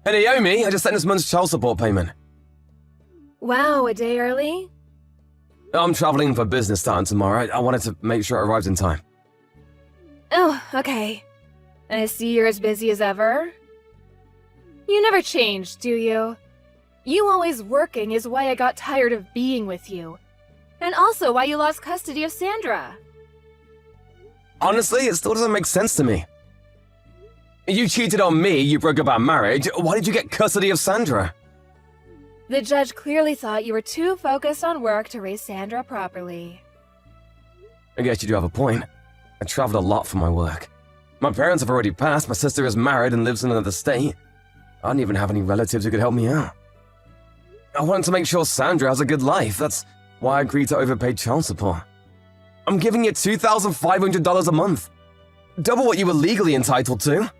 Hey Naomi, I just sent this month's child support payment. Wow, a day early? I'm traveling for business starting tomorrow. I wanted to make sure it arrives in time. Oh, okay. I see you're as busy as ever. You never change, do you? You always working is why I got tired of being with you. And also why you lost custody of Sandra. Honestly, it still doesn't make sense to me. You cheated on me, you broke up our marriage. Why did you get custody of Sandra? The judge clearly thought you were too focused on work to raise Sandra properly. I guess you do have a point. I traveled a lot for my work. My parents have already passed, my sister is married and lives in another state. I don't even have any relatives who could help me out. I wanted to make sure Sandra has a good life. That's why I agreed to overpay child support. I'm giving you $2,500 a month. Double what you were legally entitled to.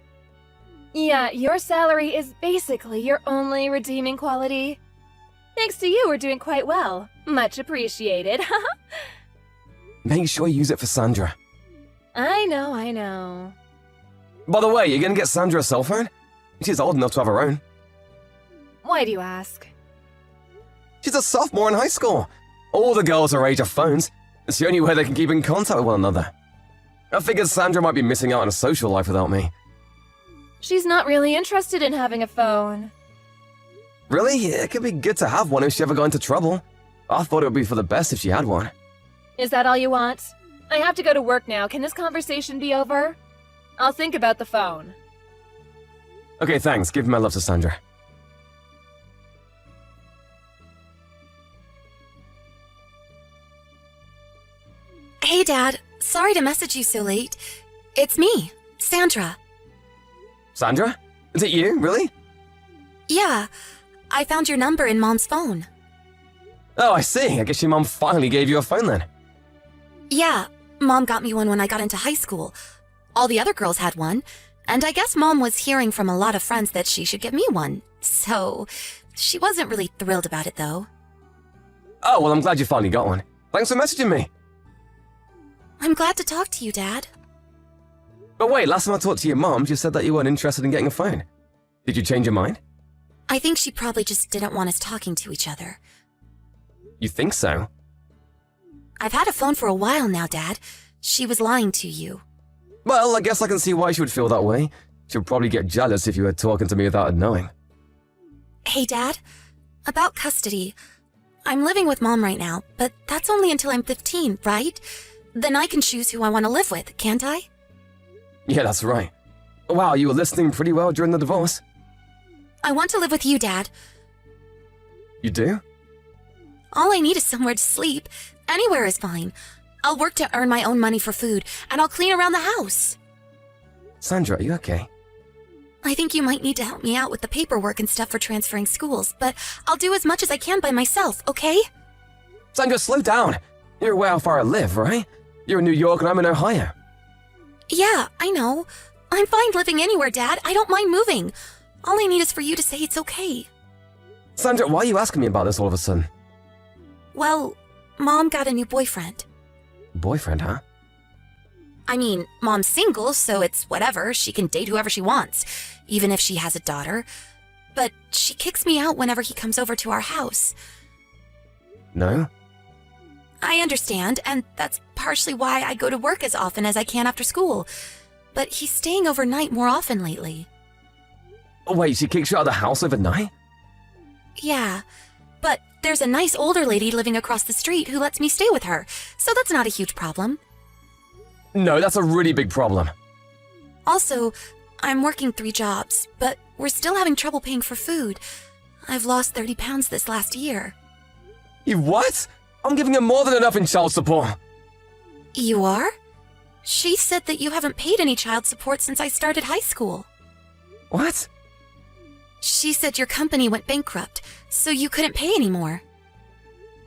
Yeah, your salary is basically your only redeeming quality. Thanks to you, we're doing quite well. Much appreciated. Make sure you use it for Sandra. I know. By the way, you're gonna get Sandra a cell phone? She's old enough to have her own. Why do you ask? She's a sophomore in high school. All the girls her age have phones. It's the only way they can keep in contact with one another. I figured Sandra might be missing out on a social life without me. She's not really interested in having a phone. Really? It could be good to have one if she ever got into trouble. I thought it would be for the best if she had one. Is that all you want? I have to go to work now. Can this conversation be over? I'll think about the phone. Okay, thanks. Give my love to Sandra. Hey, Dad. Sorry to message you so late. It's me, Sandra. Sandra? Is it you? Really? Yeah, I found your number in Mom's phone. Oh, I see. I guess your mom finally gave you a phone then. Yeah, Mom got me one when I got into high school. All the other girls had one, and I guess Mom was hearing from a lot of friends that she should get me one. So, she wasn't really thrilled about it, though. Oh, well, I'm glad you finally got one. Thanks for messaging me. I'm glad to talk to you, Dad. But wait, last time I talked to your mom, she said that you weren't interested in getting a phone. Did you change your mind? I think she probably just didn't want us talking to each other. You think so? I've had a phone for a while now, Dad. She was lying to you. Well, I guess I can see why she would feel that way. She'd probably get jealous if you were talking to me without her knowing. Hey, Dad. About custody. I'm living with Mom right now, but that's only until I'm 15, right? Then I can choose who I want to live with, can't I? Yeah, that's right. Wow, you were listening pretty well during the divorce. I want to live with you, Dad. You do? All I need is somewhere to sleep. Anywhere is fine. I'll work to earn my own money for food, and I'll clean around the house. Sandra, are you okay? I think you might need to help me out with the paperwork and stuff for transferring schools, but I'll do as much as I can by myself, okay? Sandra, slow down. You're aware how far I live, right? You're in New York and I'm in Ohio. Yeah, I know. I'm fine living anywhere, Dad. I don't mind moving. All I need is for you to say it's okay. Sandra, why are you asking me about this all of a sudden? Well, Mom got a new boyfriend. Boyfriend, huh? I mean, Mom's single, so it's whatever. She can date whoever she wants, even if she has a daughter. But she kicks me out whenever he comes over to our house. No? I understand, and that's partially why I go to work as often as I can after school. But he's staying overnight more often lately. Oh, wait, she kicks you out of the house overnight? Yeah, but there's a nice older lady living across the street who lets me stay with her, so that's not a huge problem. No, that's a really big problem. Also, I'm working 3 jobs, but we're still having trouble paying for food. I've lost 30 pounds this last year. You what? I'm giving her more than enough in child support. You are? She said that you haven't paid any child support since I started high school. What? She said your company went bankrupt, so you couldn't pay anymore.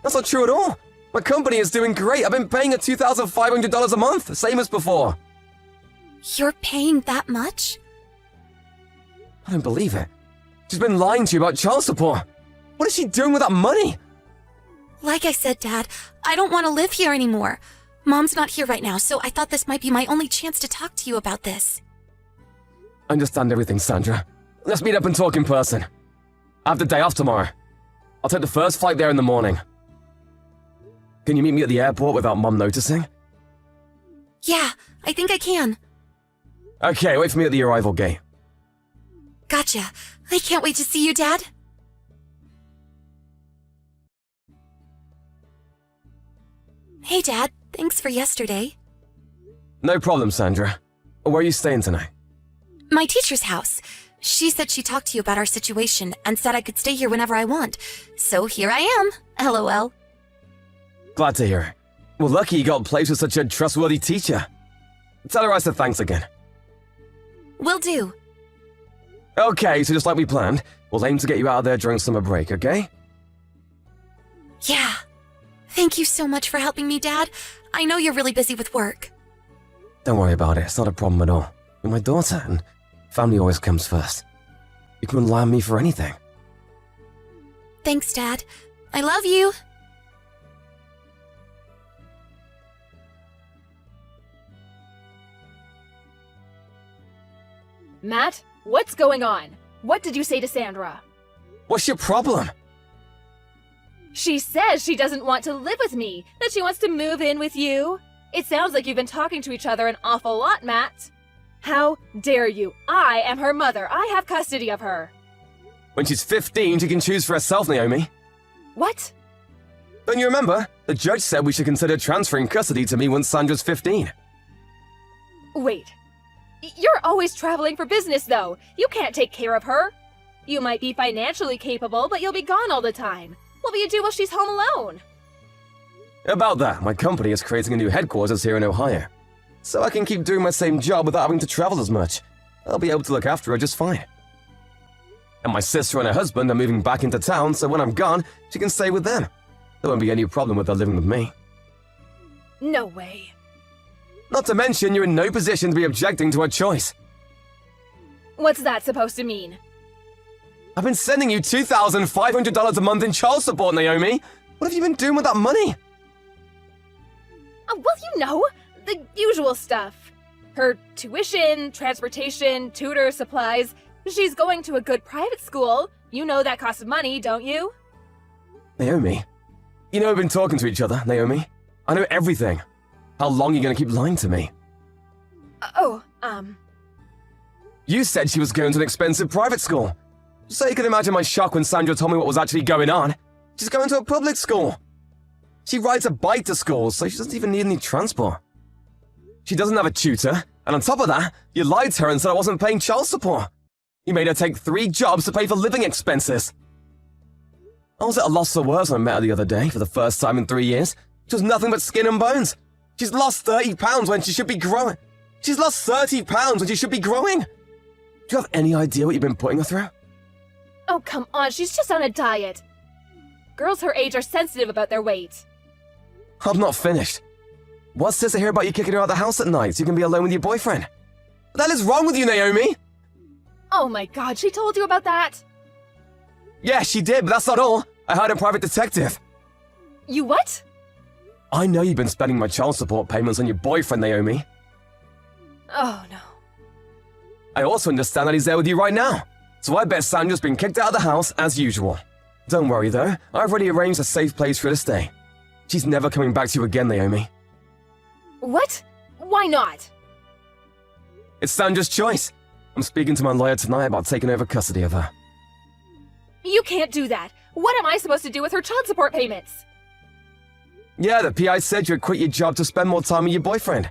That's not true at all. My company is doing great. I've been paying her $2,500 a month, same as before. You're paying that much? I don't believe it. She's been lying to you about child support. What is she doing with that money? Like I said, Dad, I don't want to live here anymore. Mom's not here right now, so I thought this might be my only chance to talk to you about this. I understand everything, Sandra. Let's meet up and talk in person. I have the day off tomorrow. I'll take the first flight there in the morning. Can you meet me at the airport without Mom noticing? Yeah, I think I can. Okay, wait for me at the arrival gate. Gotcha. I can't wait to see you, Dad. Hey, Dad. Thanks for yesterday. No problem, Sandra. Where are you staying tonight? My teacher's house. She said she talked to you about our situation and said I could stay here whenever I want. So here I am. LOL. Glad to hear it. Well, lucky you got placed with such a trustworthy teacher. Tell her I said thanks again. Will do. Okay, so just like we planned, we'll aim to get you out of there during summer break, okay? Yeah. Thank you so much for helping me, Dad. I know you're really busy with work. Don't worry about it, it's not a problem at all. You're my daughter, and family always comes first. You can rely on me for anything. Thanks, Dad. I love you. Matt, what's going on? What did you say to Sandra? What's your problem? She says she doesn't want to live with me, that she wants to move in with you. It sounds like you've been talking to each other an awful lot, Matt. How dare you? I am her mother. I have custody of her. When she's 15, she can choose for herself, Naomi. What? Don't you remember? The judge said we should consider transferring custody to me once Sandra's 15. Wait. You're always traveling for business, though. You can't take care of her. You might be financially capable, but you'll be gone all the time. What will you do while she's home alone? About that, my company is creating a new headquarters here in Ohio. So I can keep doing my same job without having to travel as much. I'll be able to look after her just fine. And my sister and her husband are moving back into town, so when I'm gone, she can stay with them. There won't be any problem with her living with me. No way. Not to mention, you're in no position to be objecting to her choice. What's that supposed to mean? I've been sending you $2,500 a month in child support, Naomi. What have you been doing with that money? Well, you know, the usual stuff. Her tuition, transportation, tutor, supplies. She's going to a good private school. You know that costs money, don't you? Naomi, you know we've been talking to each other, Naomi. I know everything. How long are you going to keep lying to me? You said she was going to an expensive private school. So you can imagine my shock when Sandra told me what was actually going on. She's going to a public school. She rides a bike to school, so she doesn't even need any transport. She doesn't have a tutor, and on top of that, you lied to her and said I wasn't paying child support. You made her take 3 jobs to pay for living expenses. I was at a loss for words when I met her the other day for the first time in 3 years. She was nothing but skin and bones. She's lost 30 pounds when she should be growing. She's lost 30 pounds when she should be growing. Do you have any idea what you've been putting her through? Oh, come on, she's just on a diet. Girls her age are sensitive about their weight. I'm not finished. What's this I hear about you kicking her out of the house at night so you can be alone with your boyfriend? What the hell is wrong with you, Naomi? Oh my god, she told you about that? Yeah, she did, but that's not all. I hired a private detective. You what? I know you've been spending my child support payments on your boyfriend, Naomi. Oh no. I also understand that he's there with you right now. So I bet Sandra's been kicked out of the house as usual. Don't worry though, I've already arranged a safe place for her to stay. She's never coming back to you again, Naomi. What? Why not? It's Sandra's choice. I'm speaking to my lawyer tonight about taking over custody of her. You can't do that. What am I supposed to do with her child support payments? Yeah, the PI said you'd quit your job to spend more time with your boyfriend.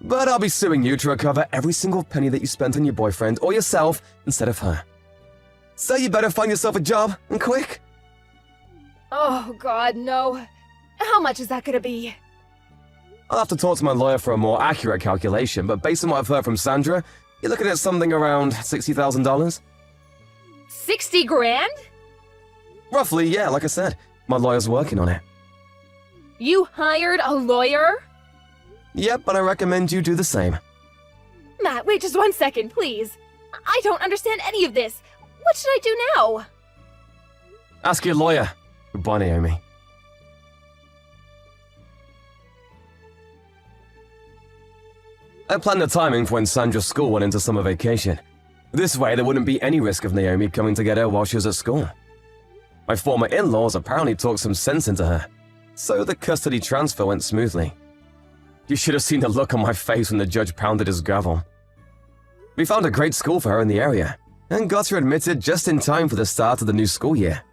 But I'll be suing you to recover every single penny that you spent on your boyfriend or yourself instead of her. So you better find yourself a job, and quick. Oh god, no. How much is that gonna be? I'll have to talk to my lawyer for a more accurate calculation, but based on what I've heard from Sandra, you're looking at something around $60,000. 60 grand? Roughly, yeah, like I said. My lawyer's working on it. You hired a lawyer? Yep, but I recommend you do the same. Matt, wait just 1 second, please. I don't understand any of this. What should I do now? Ask your lawyer. Goodbye, Naomi. I planned the timing for when Sandra's school went into summer vacation. This way, there wouldn't be any risk of Naomi coming to get her while she was at school. My former in-laws apparently talked some sense into her, so the custody transfer went smoothly. You should have seen the look on my face when the judge pounded his gavel. We found a great school for her in the area, and got her admitted just in time for the start of the new school year.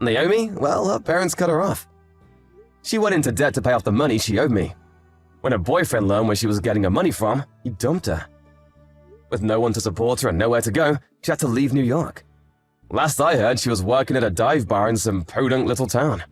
Naomi, well, her parents cut her off. She went into debt to pay off the money she owed me. When her boyfriend learned where she was getting her money from, he dumped her. With no one to support her and nowhere to go, she had to leave New York. Last I heard, she was working at a dive bar in some podunk little town.